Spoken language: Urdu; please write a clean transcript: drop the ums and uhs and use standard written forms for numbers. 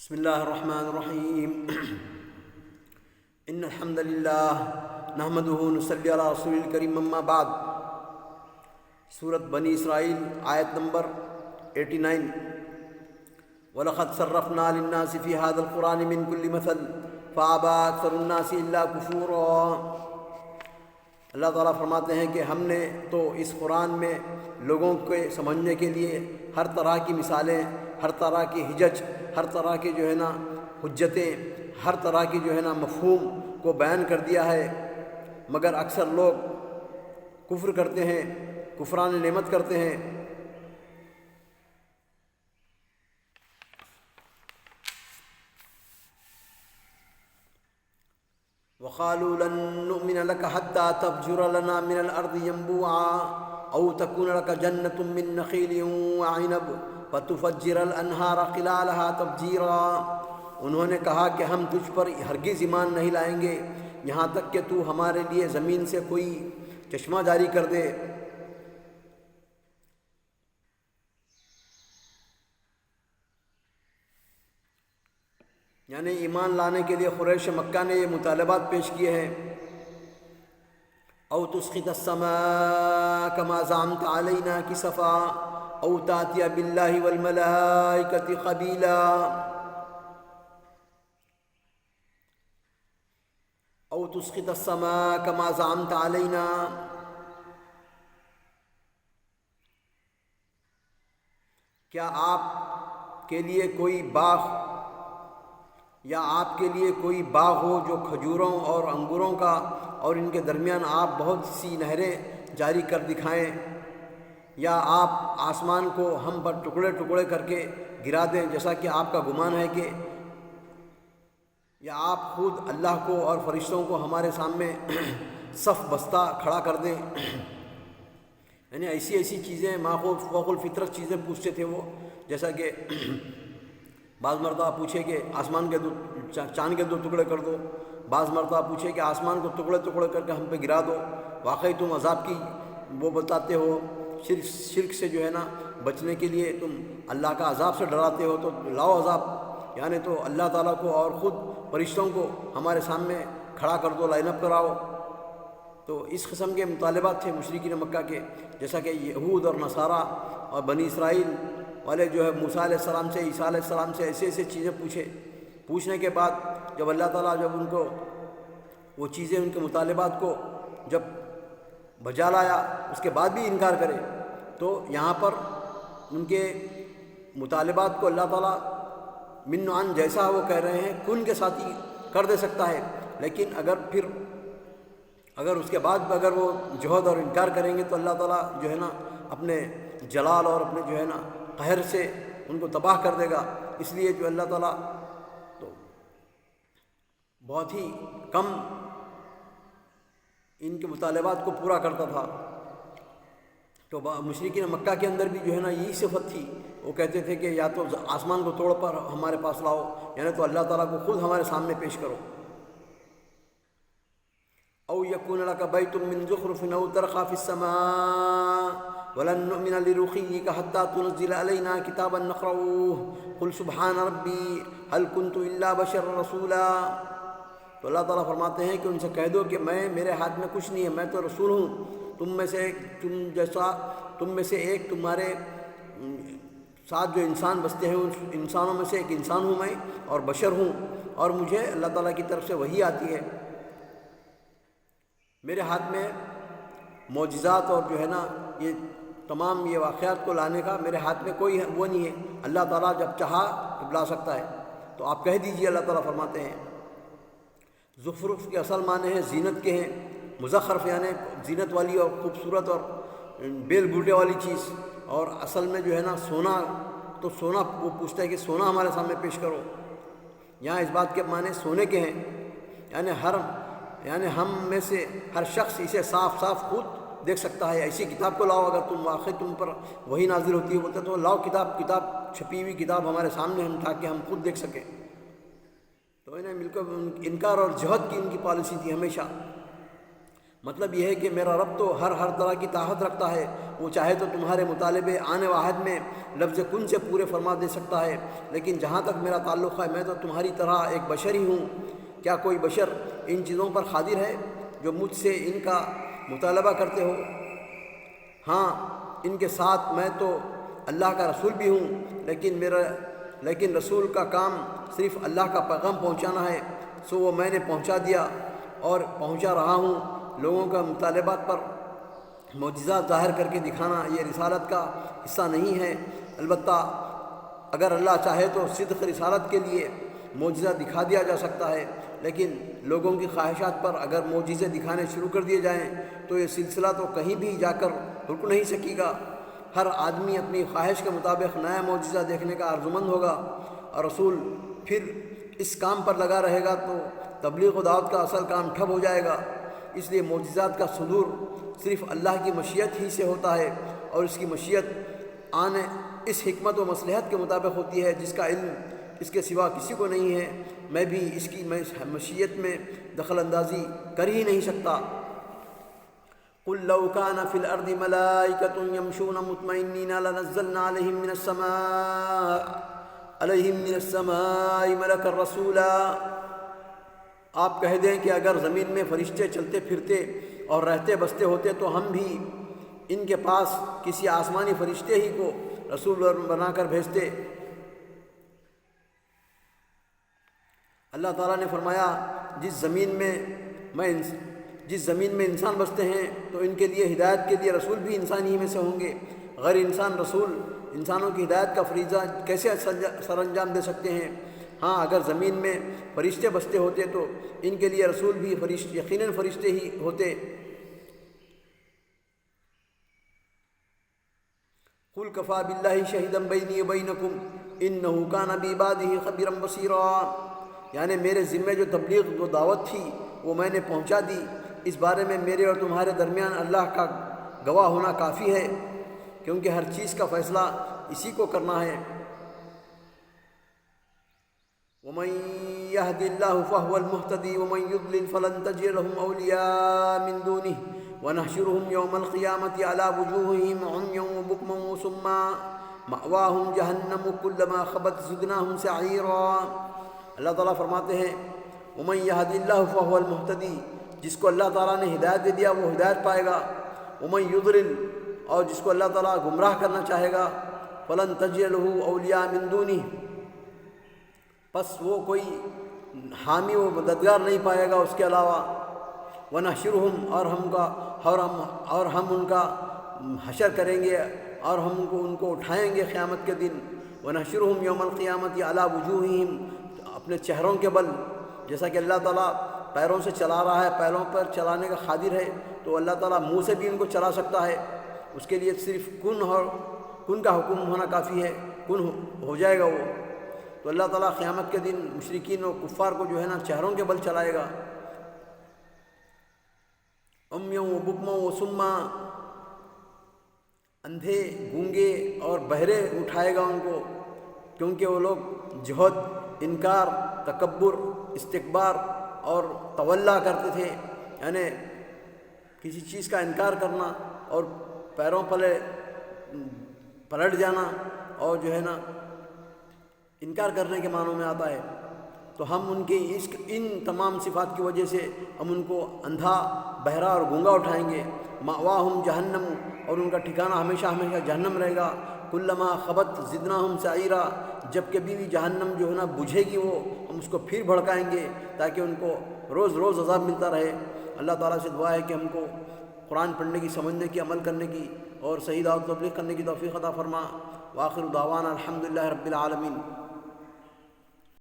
بسم اللہ الرحمن الرحیم ان الحمد للہ نحمده نصلی علی رسول الکریم اما بعد۔ سورۃ بنی اسرائیل آیت نمبر 89۔ وَلَقَدْ صَرَّفْنَا لِلنَّاسِ فِي هَذَا الْقُرْآنِ مِنْ كُلِّ مَثَلٍ فَأَبَىٰ أَكْثَرُ النَّاسِ إِلَّا كُفُورًا۔ اللہ تعالیٰ فرماتے ہیں کہ ہم نے تو اس قرآن میں لوگوں کے سمجھنے کے لیے ہر طرح کی مثالیں، ہر طرح کی حجج، ہر طرح کی حجتیں، ہر طرح کی مفہوم کو بیان کر دیا ہے، مگر اکثر لوگ کفر کرتے ہیں، کفران نعمت کرتے ہیں۔ وَقَالُوا لَن نُّؤْمِنَ لَكَ حَتَّىٰ تَفْجُرَ لَنَا مِنَ الْأَرْضِ يَنبُوعًا أَوْ تَكُونَ لَكَ جَنَّةٌ مِّن نَّخِيلٍ وَعِنَبٍ فَتُفَجِّرَ الْأَنْهَارَ خِلَالَهَا تَفْجِيرًا۔ انہوں نے کہا کہ ہم تجھ پر ہرگز ایمان نہیں لائیں گے یہاں تک کہ تو ہمارے لیے زمین سے کوئی چشمہ جاری کر دے۔ یعنی ایمان لانے کے لیے قریش مکہ نے یہ مطالبات پیش کیے ہیں۔ او تسقط السماء كما زعمت علينا كسفا او تأتي بالله والملائكة قبيلا او تسقط السماء كما زعمت علينا۔ کیا آپ کے لیے کوئی باغ یا آپ کے لیے کوئی باغ ہو جو کھجوروں اور انگوروں کا، اور ان کے درمیان آپ بہت سی نہریں جاری کر دکھائیں، یا آپ آسمان کو ہم پر ٹکڑے ٹکڑے کر کے گرا دیں جیسا کہ آپ کا گمان ہے، کہ یا آپ خود اللہ کو اور فرشتوں کو ہمارے سامنے صف بستہ کھڑا کر دیں۔ یعنی ایسی ایسی چیزیں فوق الفطرت چیزیں پوچھتے تھے وہ، جیسا کہ بعض مرتبہ پوچھے کہ آسمان کے چاند کے 2 ٹکڑے کر دو، بعض مرتبہ پوچھے کہ آسمان کو ٹکڑے ٹکڑے کر کے ہم پہ گرا دو۔ واقعی تم عذاب کی وہ بتاتے ہو، شرک سے بچنے کے لیے تم اللہ کا عذاب سے ڈراتے ہو، تو لاؤ عذاب، یعنی تو اللہ تعالیٰ کو اور خود فرشتوں کو ہمارے سامنے کھڑا کر دو، لائن اپ کراؤ۔ تو اس قسم کے مطالبات تھے مشرکین مکہ کے، جیسا کہ یہود اور نصارہ اور بنی اسرائیل والے موسیٰ علیہ السلام سے، عیسیٰ علیہ السلام سے ایسے ایسے چیزیں پوچھنے کے بعد جب اللہ تعالیٰ جب ان کو وہ چیزیں، ان کے مطالبات کو جب بجا لایا، اس کے بعد بھی انکار کرے، تو یہاں پر ان کے مطالبات کو اللہ تعالیٰ من عن جیسا وہ کہہ رہے ہیں کن کے ساتھ ہی کر دے سکتا ہے، لیکن اگر اس کے بعد اگر وہ جہد اور انکار کریں گے تو اللہ تعالیٰ اپنے جلال اور اپنے قہر سے ان کو تباہ کر دے گا۔ اس لیے اللہ تعالیٰ تو بہت ہی کم ان کے مطالبات کو پورا کرتا تھا۔ تو مشرکین مکہ کے اندر بھی یہی صفت تھی، وہ کہتے تھے کہ یا تو آسمان کو توڑ پر ہمارے پاس لاؤ، یعنی تو اللہ تعالیٰ کو خود ہمارے سامنے پیش کرو۔ او یکون لک بیت من زخرف او ترقی فی السماء ولن نؤمن لرقیک حتی تنزل علینا کتابا نقرؤه قل سبحان ربی هل كنت الا بشر رسولا۔ تو اللہ تعالیٰ فرماتے ہیں کہ ان سے کہہ دو کہ میرے ہاتھ میں کچھ نہیں ہے، میں تو رسول ہوں، تم میں سے ایک تمہارے ساتھ جو انسان بستے ہیں ان انسانوں میں سے ایک انسان ہوں میں، اور بشر ہوں، اور مجھے اللہ تعالیٰ کی طرف سے وحی آتی ہے۔ میرے ہاتھ میں معجزات اور یہ تمام یہ واقعات کو لانے کا میرے ہاتھ میں کوئی وہ نہیں ہے، اللہ تعالیٰ جب چاہا جب لا سکتا ہے۔ تو آپ کہہ دیجئے، اللہ تعالیٰ فرماتے ہیں۔ زخرف کے اصل معنی ہیں زینت کے ہیں، مزخرف یعنی زینت والی اور خوبصورت اور بیل بوٹے والی چیز، اور اصل میں سونا، تو سونا وہ پوچھتا ہے کہ سونا ہمارے سامنے پیش کرو۔ یہاں اس بات کے معنی سونے کے ہیں، یعنی ہم میں سے ہر شخص اسے صاف صاف خود دیکھ سکتا ہے۔ ایسی کتاب کو لاؤ، اگر تم پر وہی نازل ہوتی ہے بولتے تو لاؤ کتاب چھپی ہوئی کتاب ہمارے سامنے، تاکہ ہم خود دیکھ سکیں۔ تو انہیں مل کر انکار اور جہد کی ان کی پالیسی تھی ہمیشہ۔ مطلب یہ ہے کہ میرا رب تو ہر طرح کی طاقت رکھتا ہے، وہ چاہے تو تمہارے مطالبے آنے واحد میں لفظ کن سے پورے فرما دے سکتا ہے، لیکن جہاں تک میرا تعلق ہے میں تو تمہاری طرح ایک بشر ہی ہوں۔ کیا کوئی بشر ان چیزوں پر قادر ہے جو مجھ سے ان کا مطالبہ کرتے ہو؟ ہاں، ان کے ساتھ میں تو اللہ کا رسول بھی ہوں، لیکن رسول کا کام صرف اللہ کا پیغام پہنچانا ہے، سو وہ میں نے پہنچا دیا اور پہنچا رہا ہوں۔ لوگوں کا مطالبات پر معجزات ظاہر کر کے دکھانا یہ رسالت کا حصہ نہیں ہے۔ البتہ اگر اللہ چاہے تو صدق رسالت کے لیے معجزہ دکھا دیا جا سکتا ہے، لیکن لوگوں کی خواہشات پر اگر معجزے دکھانے شروع کر دیے جائیں تو یہ سلسلہ تو کہیں بھی جا کر رک نہیں سکے گا۔ ہر آدمی اپنی خواہش کے مطابق نیا معجزہ دیکھنے کا آرزومند ہوگا، اور رسول پھر اس کام پر لگا رہے گا تو تبلیغ و دعوت کا اصل کام ٹھپ ہو جائے گا۔ اس لیے معجزات کا صدور صرف اللہ کی مشیت ہی سے ہوتا ہے، اور اس کی مشیت آنے اس حکمت و مصلحت کے مطابق ہوتی ہے جس کا علم اس کے سوا کسی کو نہیں ہے۔ میں بھی اس کی مشیت میں دخل اندازی کر ہی نہیں سکتا۔ قل لو كان في الأرض ملائكة يمشون مطمئنين لنزلنا عليهم من السماء ملكا رسولا۔ آپ کہہ دیں کہ اگر زمین میں فرشتے چلتے پھرتے اور رہتے بستے ہوتے تو ہم بھی ان کے پاس کسی آسمانی فرشتے ہی کو رسول بنا کر بھیجتے۔ اللہ تعالیٰ نے فرمایا، جس زمین میں انسان بستے ہیں تو ان کے لیے ہدایت کے لیے رسول بھی انسان ہی میں سے ہوں گے۔ غیر انسان رسول انسانوں کی ہدایت کا فریضہ کیسے سر انجام دے سکتے ہیں؟ ہاں، اگر زمین میں فرشتے بستے ہوتے تو ان کے لیے رسول بھی یقیناً فرشتے ہی ہوتے۔ قل کفی باللہ شہیدا بینی وبینکم انہ کان بعبادہ خبیرا بصیرا۔ یعنی میرے ذمے جو تبلیغ و دعوت تھی وہ میں نے پہنچا دی، اس بارے میں میرے اور تمہارے درمیان اللہ کا گواہ ہونا کافی ہے، کیونکہ ہر چیز کا فیصلہ اسی کو کرنا ہے۔ ومن يهد الله فهو المهتدي ومن يضلل فلن تجد لهم أولياء من دونه ونحشرهم يوم القيامة على وجوههم عميا وبكما وصما مأواهم جهنم كلما خبت زدناهم سعيرا۔ اللہ تعالیٰ فرماتے ہیں، ومن يهد الله فهو المهتدي، جس کو اللہ تعالیٰ نے ہدایت دے دیا وہ ہدایت پائے گا۔ ومن يضلل، اور جس کو اللہ تعالیٰ گمراہ کرنا چاہے گا، فلن تجد له أولياء من دونه، پس وہ کوئی حامی و مددگار نہیں پائے گا اس کے علاوہ۔ وَنَحْشُرُهُمْ، اور ہم ان کا حشر کریں گے اور ہم ان کو اٹھائیں گے قیامت کے دن۔ وَنَحْشُرُهُمْ يَوْمَ الْقِيَامَةِ عَلَى وُجُوهِهِمْ، اپنے چہروں کے بل، جیسا کہ اللہ تعالیٰ پیروں سے چلا رہا ہے، پیروں پر چلانے کا قادر ہے، تو اللہ تعالیٰ منہ سے بھی ان کو چلا سکتا ہے۔ اس کے لیے صرف کن کا حکم ہونا کافی ہے، کن ہو جائے گا وہ۔ تو اللہ تعالیٰ قیامت کے دن مشرکین و کفار کو جو ہے نا چہروں کے بل چلائے گا۔ امیوں و بکموں و سما، اندھے، گونگے اور بہرے اٹھائے گا ان کو، کیونکہ وہ لوگ جہد، انکار، تکبر، استکبار اور تولا کرتے تھے، یعنی کسی چیز کا انکار کرنا اور پیروں پلے پلٹ جانا، اور جو ہے نا انکار کرنے کے معنوں میں آتا ہے۔ تو ہم ان کے ان تمام صفات کی وجہ سے ہم ان کو اندھا، بہرا اور گونگا اٹھائیں گے۔ مأواہم جہنم، اور ان کا ٹھکانہ ہمیشہ ہمیشہ جہنم رہے گا۔ کلما خبت زدناہم سعیرا، جب کبھی بھی جہنم جو ہے نا بجھے گی وہ، ہم اس کو پھر بھڑکائیں گے تاکہ ان کو روز روز عذاب ملتا رہے۔ اللہ تعالیٰ سے دعا ہے کہ ہم کو قرآن پڑھنے کی، سمجھنے کی، عمل کرنے کی اور صحیح دعوت تبلیغ کرنے کی توفیق عطا فرما۔ وآخر دعوانا الحمدللہ رب العالمین۔